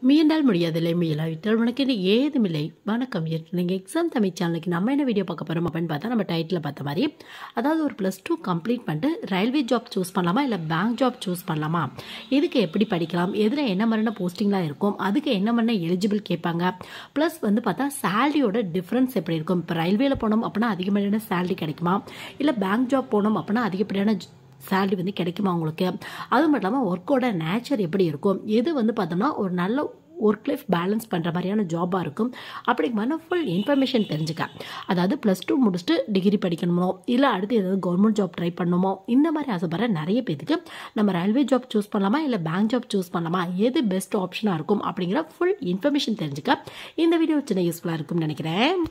முயன்றால் முடியாதில்லை முயலாவிட்டால் உனக்கு ஏதுமில்லை. வணக்கம். நீங்கள் எக்ஸாம் தமிழ் சேனலுக்கு நம்ம என்ன வீடியோ பார்க்க போகிறோம் அப்படின்னு பார்த்தா, நம்ம டைட்டில் பார்த்த மாதிரி, அதாவது ஒரு +2 கம்ப்ளீட் பண்ணிட்டு ரயில்வே ஜாப் சூஸ் பண்ணலாமா இல்லை பேங்க் ஜாப் சூஸ் பண்ணலாமா, இதுக்கு எப்படி படிக்கலாம், எதில் என்ன மாதிரியான போஸ்டிங்லாம் இருக்கும், அதுக்கு என்ன மாதிரியான எலிஜிபிள் கேட்பாங்க, ப்ளஸ் வந்து பார்த்தா சேலரியோட டிஃப்ரென்ஸ் எப்படி இருக்கும். இப்போ ரயில்வேல போனோம் அப்படின்னா அதிகப்படியான சேலரி கிடைக்குமா, இல்லை பேங்க் ஜாப் போனோம் அப்படின்னா அதிகப்படியான சேலரி வந்து கிடைக்குமா உங்களுக்கு, அது மட்டும் இல்லாமல் ஒர்க்கோட நேச்சர் எப்படி இருக்கும், எது வந்து பார்த்தோம்னா ஒரு நல்ல ஒர்க் லைஃப் பேலன்ஸ் பண்ணுற மாதிரியான ஜாபாக இருக்கும், அப்படிங்கிற ஃபுல் இன்ஃபர்மேஷன் தெரிஞ்சுக்க. அதாவது +2 முடிச்சுட்டு டிகிரி படிக்கணுமோ இல்லை அடுத்து ஏதாவது கவர்மெண்ட் ஜாப் ட்ரை பண்ணணுமோ, இந்த மாதிரி ஆசைப்படுற நிறைய பேருக்கு நம்ம ரயில்வே ஜாப் சூஸ் பண்ணலாமா இல்லை பேங்க் ஜாப் சூஸ் பண்ணலாமா, எது பெஸ்ட் ஆப்ஷனாக இருக்கும் அப்படிங்கிற ஃபுல் இன்ஃபர்மேஷன் தெரிஞ்சுக்க இந்த வீடியோ சின்ன யூஸ்ஃபுல்லாக இருக்கும்னு நினைக்கிறேன்.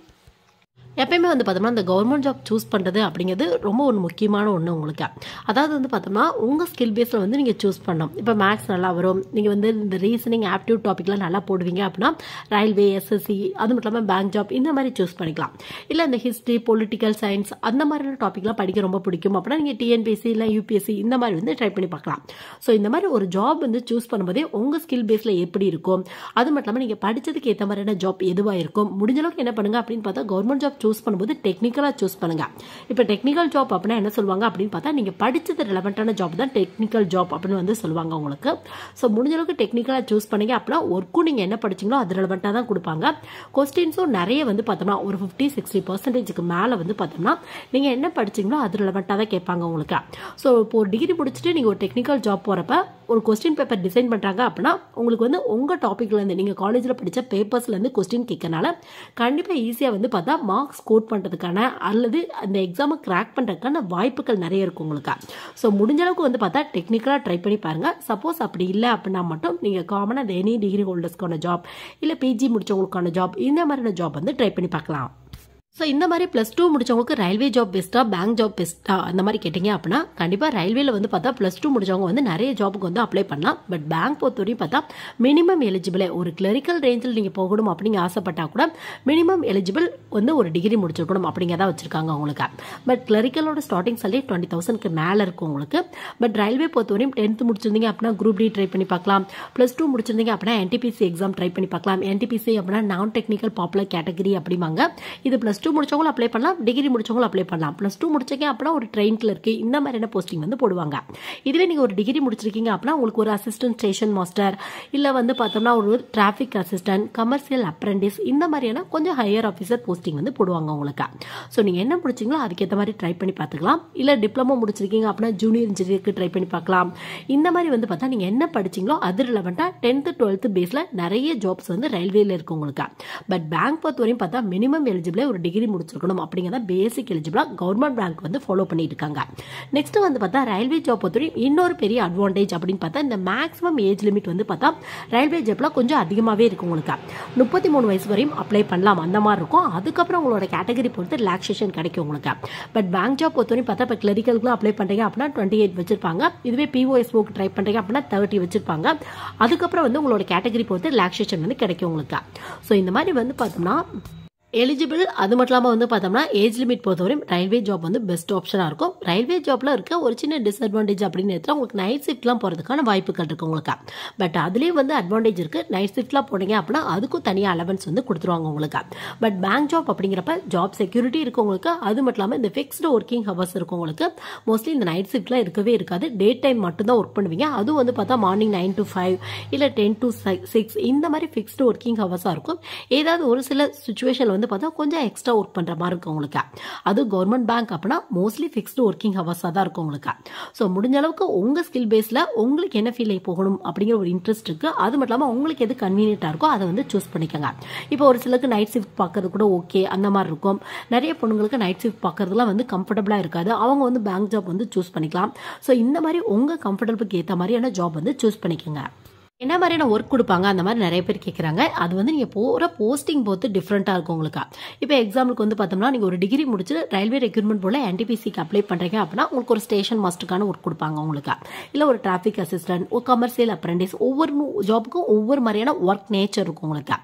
எப்பயுமே வந்து பார்த்தோம்னா இந்த கவர்மெண்ட் ஜாப் சூஸ் பண்ணுறது அப்படிங்கிறது ரொம்ப ஒரு முக்கியமான ஒன்று உங்களுக்கு. அதாவது வந்து பார்த்தோம்னா உங்கள் ஸ்கில் பேஸில் வந்து நீங்கள் சூஸ் பண்ணணும். இப்போ மேக்ஸ் நல்லா வரும், நீங்கள் வந்து இந்த ரீசனிங் ஆப்டியூட் டாப்பிக்லாம் நல்லா போடுவீங்க அப்படின்னா ரயில்வே, SSC, அது மட்டும் இல்லாமல் பேங்க் ஜாப் இந்த மாதிரி சூஸ் பண்ணிக்கலாம். இல்லை இந்த ஹிஸ்ட்ரி, பொலிட்டிக்கல் சயின்ஸ் அந்த மாதிரியான டாப்பிக்லாம் படிக்க ரொம்ப பிடிக்கும் அப்படின்னா நீங்கள் TNPSC இல்லை UPSC இந்த மாதிரி வந்து ட்ரை பண்ணி பார்க்கலாம். ஸோ இந்த மாதிரி ஒரு ஜாப் வந்து சூஸ் பண்ணும்போதே உங்கள் ஸ்கில் பேஸில் எப்படி இருக்கும், அது மட்டும் இல்லாமல் நீங்கள் படித்ததுக்கு ஏற்ற மாதிரியான ஜாப் எதுவாக இருக்கும், முடிஞ்ச அளவுக்கு என்ன பண்ணுங்க அப்படின்னு பார்த்தா கவர்மெண்ட் ஜாப் சூஸ் பண்ணும்போது டெக்னிக்கலாக சூஸ் பண்ணுங்க. இப்போ டெக்னிக்கல் ஜாப் அப்படின்னா என்ன சொல்லுவாங்க அப்படின்னு பார்த்தா, நீங்கள் படித்தது ரெலவெண்ட்டான ஜாப் தான் டெக்னிக்கல் ஜாப் அப்படின்னு வந்து சொல்லுவாங்க உங்களுக்கு. ஸோ முடிஞ்ச அளவுக்கு டெக்னிக்கலாக சூஸ் பண்ணீங்க அப்படின்னா ஒர்க்கும் நீங்கள் என்ன படிச்சிங்களோ அது ரெலவெண்ட்டாக தான் கொடுப்பாங்க. கொஸ்டின்ஸும் நிறைய வந்து பார்த்தோம்னா ஒரு 50-60% மேலே வந்து பார்த்தோம்னா நீங்கள் என்ன படிச்சிங்களோ அது ரெலவெண்ட்டாக தான் கேட்பாங்க உங்களுக்கு. ஸோ இப்போ ஒரு டிகிரி முடிச்சுட்டு நீங்கள் ஒரு டெக்னிக்கல் ஜாப் போகிறப்ப ஒரு கொஸ்டின் பேப்பர் டிசைன் பண்ணுறாங்க அப்படின்னா உங்களுக்கு வந்து உங்கள் டாப்பிக்லேருந்து நீங்கள் காலேஜில் படித்த பேப்பர்ஸ்லேருந்து கொஸ்டின் கேட்கறனால கண்டிப்பாக ஈஸியாக வந்து பார்த்தா மார்க்ஸ் ஸ்கோர் பண்ணுறதுக்கான அல்லது அந்த எக்ஸாமை கிராக் பண்ணுறதுக்கான வாய்ப்புகள் நிறைய இருக்கும் உங்களுக்கு. ஸோ முடிஞ்ச அளவுக்கு வந்து பார்த்தா டெக்னிக்கலாக ட்ரை பண்ணி பாருங்கள். சப்போஸ் அப்படி இல்லை அப்படின்னா மட்டும் நீங்கள் காமனாக அந்த எனி டிகிரி ஹோல்டர்ஸ்க்கான ஜாப் இல்லை PG முடிச்சவங்களுக்கான ஜாப் இந்த மாதிரியான ஜாப் வந்து ட்ரை பண்ணி பார்க்கலாம். ஸோ இந்த மாதிரி +2 முடிச்சவங்களுக்கு ரயில்வே ஜாப் பெஸ்ட்டா பேங்க் ஜாப் பெஸ்ட்டா அந்த மாதிரி கேட்டிங்க அப்படின்னா கண்டிப்பாக ரயில்வேல வந்து பார்த்தா +2 முடிச்சவங்க வந்து நிறைய ஜாபுக்கு வந்து அப்ளை பண்ணலாம். பட் பேங்க் பொறுத்தவரையும் பார்த்தா மினிமம் எலிஜிபிளே ஒரு கிளரிக்கல் ரேஞ்சில் நீங்கள் போகணும் அப்படிங்க ஆசைப்பட்டா கூட மினிமம் எலிஜிபிள் வந்து ஒரு டிகிரி முடிச்சிருக்கணும் அப்படிங்கிறதா வச்சிருக்காங்க உங்களுக்கு. பட் கிளரிக்கலோட ஸ்டார்டிங் சேலரி 20,000க்கு மேலே இருக்கும் உங்களுக்கு. பட் ரயில்வே பொறுத்தவரையும் 10th முடிச்சிருந்தீங்க அப்படின்னா குரூப் D ட்ரை பண்ணி பார்க்கலாம். +2 முடிச்சிருந்தீங்க அப்படின்னா NTPC எக்ஸாம் ட்ரை பண்ணி பார்க்கலாம். NTPC அப்படின்னா நான் டெக்னிக்கல் பாப்புலர் கேட்டகரி அப்படிம்பாங்க. இது +2 முடிச்சவங்களும் அப்ளை பண்ணலாம், டிகிரி முடிச்சவங்களும் அப்ளை பண்ணலாம். +2 முடிச்சீங்க அப்படின்னா ஒரு ட்ரெயின் கிளர்க்கு இந்த மாதிரியான போஸ்டிங் வந்து போடுவாங்க. இதுவே நீங்கள் ஒரு டிகிரி முடிச்சிருக்கீங்க அப்படின்னா உங்களுக்கு ஒரு அசிஸ்டன்ட் ஸ்டேஷன் மாஸ்டர் இல்லை வந்து பார்த்தோம்னா ஒரு டிராஃபிக் அசிஸ்டன்ட், கமர்ஷியல் அப்ரெண்டிஸ் இந்த மாதிரியான கொஞ்சம் ஹையர் ஆஃபீஸர் போஸ்டிங் வந்து போடுவாங்க உங்களுக்கு. ஸோ நீங்கள் என்ன முடிச்சிங்களோ அதுக்கேற்ற மாதிரி ட்ரை பண்ணி பார்த்துக்கலாம். இல்லை டிப்ளமோ முடிச்சிருக்கீங்க அப்படின்னா ஜூனியர் இன்ஜினியருக்கு ட்ரை பண்ணி பார்க்கலாம். இந்த மாதிரி வந்து பார்த்தா நீங்கள் என்ன படிச்சிங்களோ அது ரிலவெண்ட்டாக 10th 12th பேஸில் நிறைய ஜாப்ஸ் வந்து ரயில்வேல இருக்கு உங்களுக்கு. பட் பேங்க் பொறுத்தவரையும் பார்த்தா மினிமம் எலிஜிபிளே ஒரு டிகிரி முடிச்சிருக்கணும் அப்படிங்கிறத பேசிக் எலிஜிபிளா கவர்மெண்ட் பேங்க் வந்து ஃபாலோ பண்ணிட்டு இருக்காங்க. நெக்ஸ்ட் வந்து பார்த்தா ரயில்வே ஜாப் பொறுத்தவரையும் இன்னொரு பெரிய அட்வான்டேஜ் அப்படின்னு பார்த்தா இந்த மேக்ஸிமம் ஏஜ் லிமிட் வந்து பார்த்தா ரயில்வே ஜாப்ல கொஞ்சம் அதிகமாகவே இருக்கும் உங்களுக்கு. 33 வயசு வரையும் அப்ளை பண்ணலாம் அந்த மாதிரி இருக்கும். அதுக்கப்புறம் உங்களோட கேட்டகரி பொறுத்து ரிலாக்ஸேஷன் கிடைக்கும் உங்களுக்கு. பட் பேங்க் ஜாப் பொறுத்தவரையும் பார்த்தா இப்போ கிளரிக்கலுக்குலாம் அப்ளை பண்ணுறீங்க அப்படின்னா 28 வச்சிருப்பாங்க. இதுவே POSOக்கு ட்ரை பண்ணுறீங்க அப்படின்னா 30 வச்சிருப்பாங்க. அதுக்கப்புறம் வந்து உங்களோட கேட்டகரி பொறுத்து ரிலாக்ஸேஷன் வந்து கிடைக்கும் உங்களுக்கு. ஸோ இந்த மாதிரி வந்து பார்த்தோம்னா எலிஜிபிள் அது மட்டும் இல்லாமல் வந்து பார்த்தோம்னா ஏஜ் லிமிட் பொறுத்தவரையும் ரயில்வே ஜாப் வந்து பெஸ்ட் ஆப்ஷனாக இருக்கும். ரயில்வே ஜாப்ல இருக்க ஒரு சின்ன டிஸ்அட்வான்டேஜ் அப்படின்னு எடுத்தால் உங்களுக்கு நைட் ஷிஃப்ட்லாம் போகிறதுக்கான வாய்ப்புகள் இருக்குது உங்களுக்கு. பட் அதுலேயும் வந்து அட்வான்டேஜ் இருக்குது. நைட் ஷிஃப்ட்லாம் போனீங்க அப்படின்னா அதுக்கும் தனியாக அலவன்ஸ் வந்து கொடுத்துருவாங்க உங்களுக்கு. பட் பேங்க் ஜாப் அப்படிங்கிறப்ப ஜாப் செக்யூரிட்டி இருக்கும் உங்களுக்கு. அது மட்டும் இல்லாமல் இந்த ஃபிக்ஸ்டு ஒர்க்கிங் ஹவர்ஸ் இருக்கும் உங்களுக்கு. மோஸ்ட்லி இந்த நைட் ஷிஃப்ட்லாம் இருக்கவே இருக்காது. டே டைம் மட்டும் தான் ஒர்க் பண்ணுவீங்க. அதுவும் வந்து பார்த்தா மார்னிங் 9 to 5 இல்லை 10 to 6 இந்த மாதிரி ஃபிக்ஸ்டு ஒர்க்கிங் ஹவர்ஸாக இருக்கும். ஏதாவது ஒரு சில சுச்சுவேஷன் வந்து பார்த்தா கொஞ்சம் எக்ஸ்ட்ரா ஒர்க் பண்ற மாதிரி இருக்கும் உங்களுக்கு. அது கவர்மெண்ட் பேங்க் அப்படின்னா மோஸ்ட்லி ஃபிக்ஸ்டு ஒர்க்கிங் ஹவர்ஸாக தான் இருக்கும் உங்களுக்கு. ஸோ முடிஞ்ச அளவுக்கு உங்க ஸ்கில் பேஸ்ல உங்களுக்கு என்ன ஃபீல் போகணும் அப்படிங்கிற ஒரு இன்ட்ரெஸ்ட் இருக்கு. அது மட்டும் இல்லாமல் உங்களுக்கு எது கன்வீனியன்ட்டா இருக்கோ அதை வந்து சூஸ் பண்ணிக்கோங்க. இப்போ ஒரு சிலருக்கு நைட் ஷிஃப்ட் பார்க்கறது கூட ஓகே அந்த மாதிரி இருக்கும். நிறைய பொண்ணுங்களுக்கு நைட் ஷிஃப்ட் பார்க்கறதுலாம் வந்து கம்ஃபர்டபுளா இருக்காது. அவங்க வந்து பேங்க் ஜாப் வந்து சூஸ் பண்ணிக்கலாம். ஸோ இந்த மாதிரி உங்க கம்ஃபர்டபுளுக்கு ஏற்ற மாதிரியான ஜாப் வந்து சூஸ் பண்ணிக்கோங்க. என்ன மாதிரியான ஒர்க் கொடுப்பாங்க அந்த மாதிரி நிறைய பேர் கேட்குறாங்க. அது வந்து நீங்கள் போகிற போஸ்டிங் பொறுத்து டிஃப்ரெண்ட்டாக இருக்கும் உங்களுக்கு. இப்போ எக்ஸாம்பிளுக்கு வந்து பார்த்தோம்னா நீங்கள் ஒரு டிகிரி முடிச்சு ரயில்வே ரெக்ரூட்மெண்ட் போல NTPCக்கு அப்ளை பண்ணுறீங்க அப்படின்னா உங்களுக்கு ஒரு ஸ்டேஷன் மாஸ்டருக்கான ஒர்க் கொடுப்பாங்க உங்களுக்கு. இல்லை ஒரு டிராஃபிக் அசிஸ்டன்ட், ஒரு கமர்ஷியல் அப்ரெண்டிஸ், ஒவ்வொரு ஜாப்புக்கும் ஒவ்வொரு மாதிரியான ஒர்க் நேச்சர் இருக்கும் உங்களுக்கு.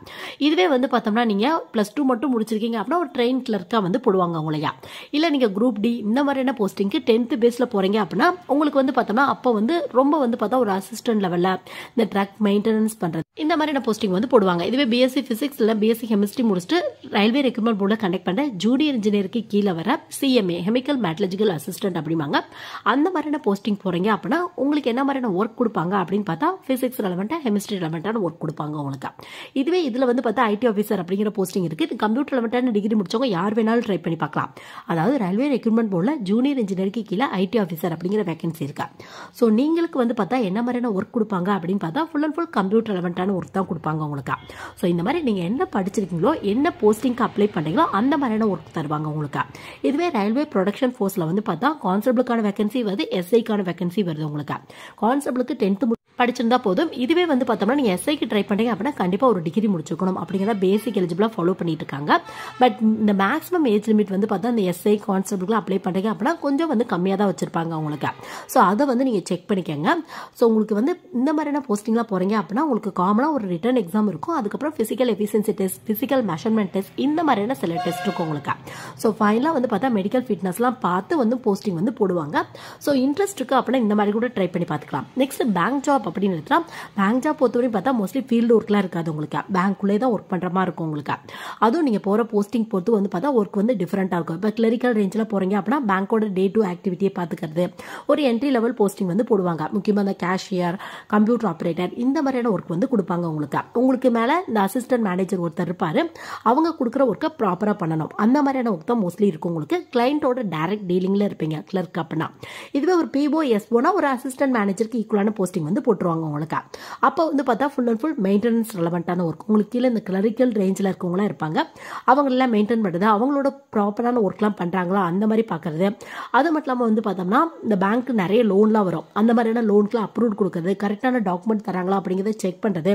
இதுவே வந்து பார்த்தோம்னா நீங்கள் +2 மட்டும் முடிச்சிருக்கீங்க அப்படின்னா ஒரு ட்ரெயின் கிளர்க்காக வந்து போடுவாங்க உங்களையா. இல்லை நீங்கள் குரூப் D இந்த மாதிரியான போஸ்டிங்க்கு 10th பேஸில் போகிறீங்க அப்படின்னா உங்களுக்கு வந்து பார்த்தோம்னா அப்போ வந்து ரொம்ப வந்து பார்த்தா ஒரு அசிஸ்டன்ட் லெவலில் இந்த கிளர்க், மெயின்டெனன்ஸ் பண்றது இந்த மாதிரியான போஸ்டிங் வந்து போடுவாங்க. இதுவே பிஎஸ்சி பிசிக்ஸ் இல்ல பிஎஸ்சி கெமிஸ்ட்ரி முடிச்சுட்டு ரயில்வே ரெக்ரூட்மெண்ட் போர்டில் கண்டக்ட் பண்ற ஜூனியர் இன்ஜினியருக்கு கீழே வர சிஎம்ஏ கெமிக்கல் மெட்டலர்ஜிக்கல் அசிஸ்டன்ட் அப்படிமாங்க. அந்த மாதிரியான போஸ்டிங் போறீங்க அப்படின்னா உங்களுக்கு என்ன மாதிரியான ஒர்க் கொடுப்பாங்க அப்படின்னு பார்த்தா பிசிக்ஸ் ரெலவெண்டா கெமிஸ்ட்ரி ரெலவெண்டான ஒர்க் கொடுப்பாங்க உங்களுக்கு. இதுவே இதுல வந்து பார்த்தா ஐடி ஆஃபீஸர் அப்படிங்கிற போஸ்டிங் இருக்கு. இது கம்ப்யூட்டர் ரெலவெண்டான டிகிரி முடிச்சவங்க யார் வேணாலும் ட்ரை பண்ணி பார்க்கலாம். அதாவது ரயில்வே ரெக்ரூட்மெண்ட் போர்டில் ஜூனியர் இன்ஜினியருக்கு கீழே ஐடி ஆஃபீஸர் அப்படிங்கிற வேகன்சி இருக்கு. ஸோ நீங்களுக்கு வந்து பார்த்தா என்ன மாதிரியான ஒர்க் கொடுப்பாங்க அப்படின்னு பார்த்தா ஃபுல் அண்ட் ஃபுல் கம்ப்யூட்டர் ரெலவெண்டான ஒர்க் தான் கொடுப்பாங்க உங்களுக்கு. ஸோ இந்த மாதிரி நீங்க என்ன படிச்சிருக்கீங்களோ என்ன போஸ்டிங்க்கு அப்ளை பண்ணீங்களோ அந்த மாதிரியான ஒர்க் தருவாங்க உங்களுக்கு. இதுவே ரயில்வே ப்ரொடக்ஷன் ஃபோர்ஸ்ல வந்து பார்த்தா கான்ஸ்டபிளுக்கான வேகன்சி வருது, எஸ்ஐக்கான வேகன்சி வருது உங்களுக்கு. கான்ஸ்டபிளுக்கு 10th படிச்சிருந்தா போதும். இதுவே வந்து பார்த்தோம்னா நீங்க எஸ்ஐக்கு ட்ரை பண்ணீங்க அப்படின்னா கண்டிப்பா ஒரு டிகிரி முடிச்சிருக்கணும் அப்படிங்கிற பேசிக் எலிஜிபிளா ஃபாலோ பண்ணிட்டு இருக்காங்க. பட் இந்த மேக்ஸிமம் ஏஜ் லிமிட் வந்து பார்த்தா இந்த எஸ்ஐ கான்ஸ்டபிளுக்கு அப்ளை பண்றீங்க அப்படின்னா கொஞ்சம் வந்து கம்மியா தான் வச்சிருப்பாங்க உங்களுக்கு. ஸோ அதை வந்து நீங்க செக் பண்ணிக்கோங்க. ஸோ உங்களுக்கு வந்து இந்த மாதிரியான போஸ்டிங்லாம் போறீங்க அப்படின்னா உங்களுக்கு காமனா ஒரு ரிட்டன் எக்ஸாம் இருக்கும். அதுக்கப்புறம் physical efficiency test, physical measurement test, இந்த மாதிரியான சில டெஸ்ட் இருக்கும் உங்களுக்கு. ஸோ ஃபைனலாக வந்து பார்த்தா மெடிக்கல் ஃபிட்னஸ்லாம் பார்த்து வந்து போஸ்டிங் வந்து போடுவாங்க. ஸோ இன்ட்ரெஸ்ட் இருக்கு அப்படின்னா இந்த மாதிரி கூட ட்ரை பண்ணி பார்த்துக்கலாம். நெக்ஸ்ட் பேங்க் ஜாப் அப்படின்னு எடுத்தா பேங்க் ஜாப் பொறுத்தவரைக்கும் பார்த்தா மோஸ்ட்லி ஃபீல்டு ஒர்க்லாம் இருக்காது உங்களுக்கு. பேங்க்குள்ளே தான் ஒர்க் பண்ற மாதிரி இருக்கும் உங்களுக்கு. அதுவும் நீங்க போற போஸ்டிங் பொறுத்து வந்து பார்த்தா ஒர்க் வந்து டிஃபரெண்டா இருக்கும். இப்போ கிளரிக்கல் ரேஞ்சில் போறீங்க அப்படின்னா பேங்கோட டே டு ஆக்டிவிட்டியை பார்த்துக்கிறது. ஒரு என்ட்ரி லெவல் போஸ்டிங் வந்து போடுவாங்க. முக்கியமாக இந்த கேஷியர், கம்ப்யூட்டர் ஆப்ரேட்டர் இந்த மாதிரியான ஒர்க் வந்து கொடுப்பாங்க உங்களுக்கு. உங்களுக்கு மேல இந்த அசிஸ்டன்ட் மேனேஜர் ஒருத்தர் இருப்பாரு. அவங்க கொடுக்குற ஒர்க்கை ப்ராப்பரா பண்ணணும். அந்த மாதிரியான ஒர்க் தான் மோஸ்ட்லி இருக்கும் உங்களுக்கு. கிளைண்டோட டைரக்ட் டீலிங்ல இருப்பீங்க கிளர்க் அப்படின்னா. இதுவே ஒரு பிஓ எஸ்ஓனா ஒரு அசிஸ்டன்ட் மேனேஜருக்கு ஈக்குவலான போஸ்டிங் வந்து போட்டுருவாங்க உங்களுக்கு. அப்போ வந்து பார்த்தா ஃபுல் அண்ட் ஃபுல் மெயின்டெனன்ஸ் ரெலவெண்டான ஒர்க். உங்களுக்கு கீழே இந்த கிளரிக்கல் ரேஞ்சில் இருக்கவங்களாம் இருப்பாங்க. அவங்களெல்லாம் மெயின்டைன் பண்ணுறது, அவங்களோட ப்ராப்பரான ஒர்க்லாம் பண்ணுறாங்களா அந்த மாதிரி பார்க்கறது. அது மட்டும் இல்லாமல் வந்து பார்த்தோம்னா இந்த பேங்க் நிறைய லோன்லாம் வரும். அந்த மாதிரியான லோனுக்குலாம் அப்ரூவ் கொடுக்குறது, கரெக்டான டாக்குமெண்ட் தராங்களா அப்படிங்கிறத செக் பண்ணுறது,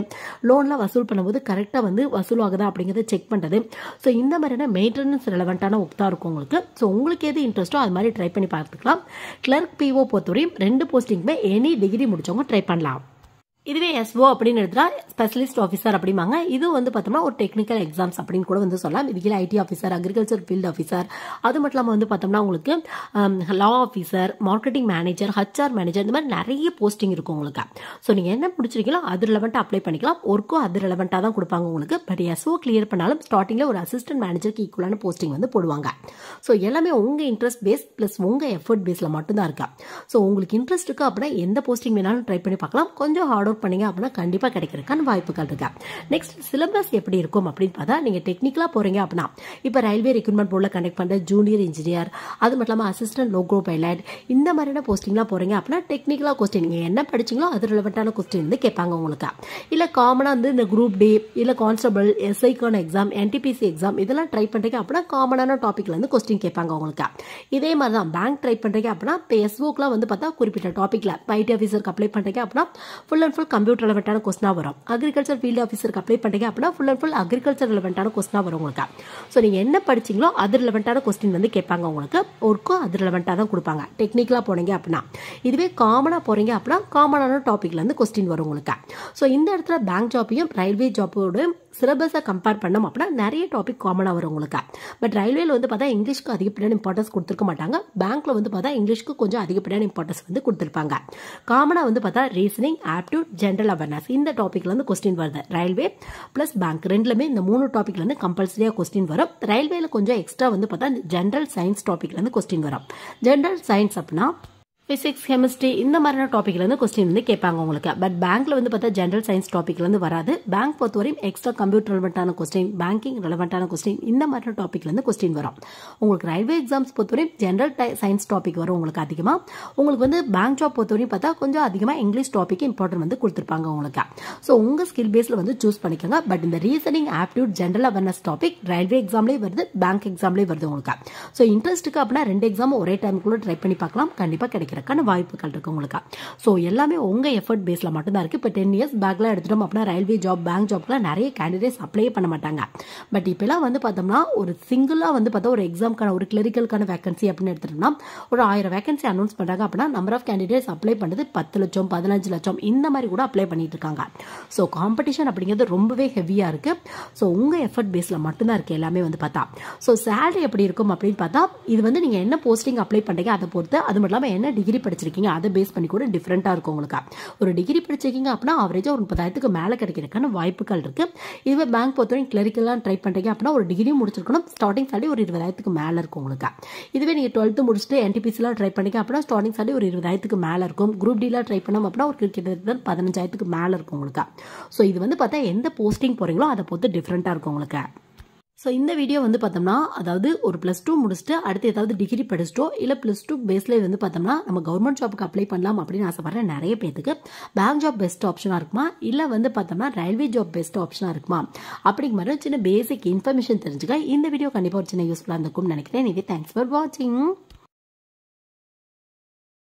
லோன்லாம் வசூல் பண்ணும்போது கரெக்டாக வந்து வசூல் ஆகுதா அப்படிங்கிறத செக் பண்ணுறது. ஸோ இந்த மாதிரியான மெயின்டெனன்ஸ் ரெலவெண்டான ஒர்க் தான் இருக்கும் உங்களுக்கு. ஸோ உங்களுக்கு எது இன்ட்ரெஸ்ட்டோ அது மாதிரி ட்ரை பண்ணி பார்த்துக்கலாம். கிளர்க் பிஓ பொறுத்தவரையும் 2 போஸ்டிங்குமே எனி டிகிரி முடிச்சவங்க ட்ரை பண்ணலாம். இதுவே எஸ்ஓ அப்படின்னு எடுத்தா ஸ்பெஷலிஸ்ட் ஆஃபீஸர் அப்படிம்பாங்க. இது வந்து பார்த்தோம்னா ஒரு டெக்னிக்கல் எக்ஸாம்ஸ் அப்படின்னு கூட வந்து சொல்லலாம். இதுக்கு ID officer, agriculture field officer, அது மட்டும் இல்லாமல் வந்து பார்த்தோம்னா உங்களுக்கு லா officer, marketing manager, HR manager, இந்த மாதிரி நிறைய போஸ்டிங் இருக்கும் உங்களுக்கு. ஸோ நீங்கள் என்ன முடிச்சிருக்கீங்களோ அது ரிலவெண்ட்டாக அப்ளை பண்ணிக்கலாம். ஒர்க்கும் அது ரிலவெண்ட்டாக தான் கொடுப்பாங்க உங்களுக்கு. பட் எஸ்ஓ கிளியர் பண்ணாலும் ஸ்டார்டிங்கில் ஒரு அசிஸ்டன்ட் மேனேஜருக்கு ஈக்குவலான போஸ்டிங் வந்து போடுவாங்க. ஸோ எல்லாமே உங்கள் இன்ட்ரெஸ்ட் பேஸ் ப்ளஸ் உங்கள் எஃபர்ட் பேஸில் மட்டும்தான் இருக்கா. ஸோ உங்களுக்கு இன்ட்ரெஸ்ட் இருக்கு அப்படின்னா எந்த போஸ்டிங் வேணாலும் ட்ரை பண்ணி பார்க்கலாம். கொஞ்சம் ஹார்ட் ஒர்க் பண்ணீங்க அப்படின்னா கண்டிப்பா கிடைக்கிறதுக்கான வாய்ப்புகள் இருக்கு. நெக்ஸ்ட் சிலபஸ் எப்படி இருக்கும் அப்படின்னு பார்த்தா நீங்க டெக்னிக்கலா போறீங்க அப்படின்னா இப்ப ரயில்வே ரெக்ரூட்மெண்ட் போர்டில் கண்டக்ட் பண்ற ஜூனியர் இன்ஜினியர், அது மட்டும் இல்லாமல் அசிஸ்டன்ட் லோகோ பைலட், இந்த மாதிரியான போஸ்டிங்லாம் போறீங்க அப்படின்னா டெக்னிக்கலா கொஸ்டின் நீங்க என்ன படிச்சீங்களோ அது ரிலவெண்டான கொஸ்டின் வந்து கேட்பாங்க உங்களுக்கு. இல்ல காமனா வந்து இந்த குரூப் டி, இல்ல கான்ஸ்டபிள், எஸ்ஐக்கான எக்ஸாம், என்டிபிசி எக்ஸாம் இதெல்லாம் ட்ரை பண்றீங்க அப்படின்னா காமனான டாபிக்ல இருந்து கொஸ்டின் கேட்பாங்க உங்களுக்கு. இதே மாதிரி தான் பேங்க் ட்ரை பண்றீங்க அப்படின்னா இப்போ எஸ்ஓக்கெல்லாம் வந்து பார்த்தா குறிப்பிட்ட டாபிக்ல ஐடி ஆஃபீஸருக்கு அப்ளை பண்றீங்க அப்படின்னா ஃபுல் அண்ட் ஃபுல் கம்ப்யூட்டர் ரெலவெண்டான கொஸ்டினா வரும். அக்ரிகல்ச்சர் ஃபீல்டு ஆஃபீஸருக்கு அப்ளை பண்றீங்க அப்படின்னா ஃபுல் அண்ட் ஃபுல் அக்ரிகல்ச்சர் ரெலவெண்டான கொஸ்டினா வரும் உங்களுக்கு. ஸோ நீங்க என்ன படிச்சீங்களோ அது ரிலவெண்டான கொஸ்டின் வந்து கேட்பாங்க உங்களுக்கு. ஒர்க்கும் அது ரிலவெண்டா தான் கொடுப்பாங்க டெக்னிக்கலா போனீங்க அப்படின்னா. இதுவே காமனா போறீங்க அப்படின்னா காமனான டாபிக்ல இருந்து கொஸ்டின் வரும் உங்களுக்கு. ஸோ இந்த இடத்துல பேங்க் ஜாப்பையும் ரயில்வே ஜாப்போட சிலபஸை கம்பேர் பண்ணோம் அப்படின்னா நிறைய டாபிக் காமனாக வரும் உங்களுக்கு. பட் ரயில்வேல வந்து பார்த்தா இங்கிலீஷ்க்கு அதிகப்படியான இம்பார்ட்டன்ஸ் கொடுத்துருக்க மாட்டாங்க. பேங்க்ல வந்து பார்த்தா இங்கிலீஷ்க்கு கொஞ்சம் அதிகப்படியான இம்பார்ட்டன்ஸ் வந்து கொடுத்துருப்பாங்க. காமனாக வந்து பார்த்தா ரீசனிங், ஆப்டியூட், ஜென்ரல் அவேர்னஸ் இந்த டாபிக்ல இருந்து கொஸ்டின் வருது. ரயில்வே பிளஸ் பேங்க் ரெண்டுலமே இந்த 3 டாபிக்ல இருந்து கம்பல்சரியா கொஸ்டின் வரும். ரயில்வேல கொஞ்சம் எக்ஸ்ட்ரா வந்து பார்த்தா ஜென்ரல் சயின்ஸ் டாபிக்ல இருந்து கொஸ்டின் வரும். ஜென்ரல் சயின்ஸ் அப்படின்னா பிசிக்ஸ், கெமிஸ்ட்ரி இந்த மாதிரியான டாபிக்ல இருந்து கொஸ்டின் வந்து கேட்பாங்க உங்களுக்கு. பட் பேங்க்ல வந்து பார்த்தா ஜென்ரல் சயின்ஸ் டாபிக்ல இருந்து வராது. பேங்க் பொறுத்தவரையும் எக்ஸ்ட்ரா கம்ப்யூட்டர் ரெலவெண்டான கொஸ்டின், பேங்கிங் ரெலவெண்டான கொஸ்டின் இந்த மாதிரியான டாபிக்ல இருந்து கொஸ்டின் வரும். உங்களுக்கு ரயில்வே எக்ஸாம்ஸ் பொறுத்தவரையும் ஜென்ரல் சயின்ஸ் டாபிக் வரும் உங்களுக்கு அதிகமா. உங்களுக்கு வந்து பேங்க் ஜாப் பொறுத்தவரையும் பார்த்தா கொஞ்சம் அதிகமா இங்கிலீஷ் டாபிக் இம்பார்ட்டன்ட் வந்து கொடுத்துருப்பாங்க உங்களுக்கு. ஸோ உங்க ஸ்கில் பேஸ்ல வந்து சூஸ் பண்ணிக்கோங்க. பட் இந்த reasoning, aptitude, general awareness topic railway எக்ஸாம்லேயே வருது, பேங்க் எக்ஸாம்லேயே வருது உங்களுக்கு. ஸோ இன்ட்ரெஸ்ட்டுக்கு அப்படின்னா 2 எக்ஸாம் ஒரே டைமுக்குள்ள ட்ரை பண்ணி பார்க்கலாம். கண்டிப்பா கிடைக்கிறதுக்கான வாய்ப்புகள் இருக்கு உங்களுக்கு. ஸோ எல்லாமே உங்க எஃபர்ட் பேஸ்ல மட்டும் தான் இருக்கு. இப்போ 10 இயர்ஸ் பேக்ல எடுத்துட்டோம் அப்படின்னா ரயில்வே ஜாப், பேங்க் ஜாப்லாம் நிறைய கேண்டிடேட்ஸ் அப்ளை பண்ண மாட்டாங்க. பட் இப்பெல்லாம் வந்து பார்த்தோம்னா ஒரு சிங்கிளா வந்து பார்த்தா ஒரு எக்ஸாம்க்கான ஒரு கிளரிக்கலுக்கான வேகன்சி அப்படின்னு எடுத்துட்டோம்னா ஒரு 1000 வேகன்சி அனௌன்ஸ் பண்றாங்க அப்படின்னா நம்பர் ஆஃப் கேண்டிடேட்ஸ் அப்ளை பண்ணது 10 லட்சம், 15 லட்சம் இந்த மாதிரி கூட அப்ளை பண்ணிட்டு இருக்காங்க. ஸோ காம்படிஷன் அப்படிங்கிறது ரொம்பவே ஹெவியா இருக்கு. ஸோ உங்க எஃபர்ட் பேஸ்ல மட்டும்தான் இருக்கு எல்லாமே வந்து பார்த்தா. ஸோ சேலரி எப்படி இருக்கும் அப்படின்னு பார்த்தா இது வந்து நீங்க என்ன போஸ்டிங் அப்ளை பண்றீங்க அதை பொறுத்து, அது மட்டும் இல்லாமல் என்ன டிகிரி படிச்சிருக்கீங்க அதை பேஸ் பண்ணி கூட டிஃப்ரெண்ட்டாக இருக்கும் உங்களுக்கு. ஒரு டிகிரி படிச்சிருக்கீங்க அப்படின்னா ஆவரேஜாக ஒரு 30,000க்கு மேலே கிடைக்கிறதுக்கான வாய்ப்புகள் இருக்குது. இதுவே பேங்க் பொறுத்தவரைக்கும் கிளரிக்கெல்லாம் ட்ரை பண்ணுறீங்க அப்படின்னா ஒரு டிகிரி முடிச்சிருக்கணும், ஸ்டார்டிங் சாலரி ஒரு 20,000க்கு மேலே இருக்கும் உங்களுக்கு. இதுவே நீங்கள் 12th முடிச்சுட்டு NTPCலாம் ட்ரை பண்ணீங்க அப்படின்னா ஸ்டார்டிங் சாலரி ஒரு 20,000க்கு மேலே இருக்கும். குரூப் டிலாம் ட்ரை பண்ணோம் அப்படின்னா ஒரு கிட்டத்தட்ட 15,000க்கு மேலே இருக்கும் உங்களுக்கு. ஸோ இது வந்து பார்த்தா எந்த போஸ்டிங் போகிறீங்களோ அதை பொறுத்து டிஃப்ரெண்ட்டாக இருக்கும் உங்களுக்கு. ஸோ இந்த வீடியோ வந்து பார்த்தோம்னா அதாவது ஒரு +2 முடிச்சுட்டு அடுத்து ஏதாவது டிகிரி படிச்சிட்டோ இல்லை +2 பேஸில் வந்து பார்த்தோம்னா நம்ம கவர்மெண்ட் ஜாப்புக்கு அப்ளை பண்ணலாம் அப்படின்னு ஆசைப்படுற நிறைய பேருக்கு பேங்க் ஜாப் பெஸ்ட் ஆப்ஷனாக இருக்குமா இல்லை வந்து பார்த்தோம்னா ரயில்வே ஜாப் பெஸ்ட் ஆப்ஷனாக இருக்குமா அப்படிங்கிற மாதிரி சின்ன பேசிக் இன்ஃபர்மேஷன் தெரிஞ்சுக்க இந்த வீடியோ கண்டிப்பாக ஒரு சின்ன யூஸ்ஃபுல்லாக இருந்திருக்கும்னு நினைக்கிறேன். தேங்க்ஸ் ஃபார் வாட்சிங்.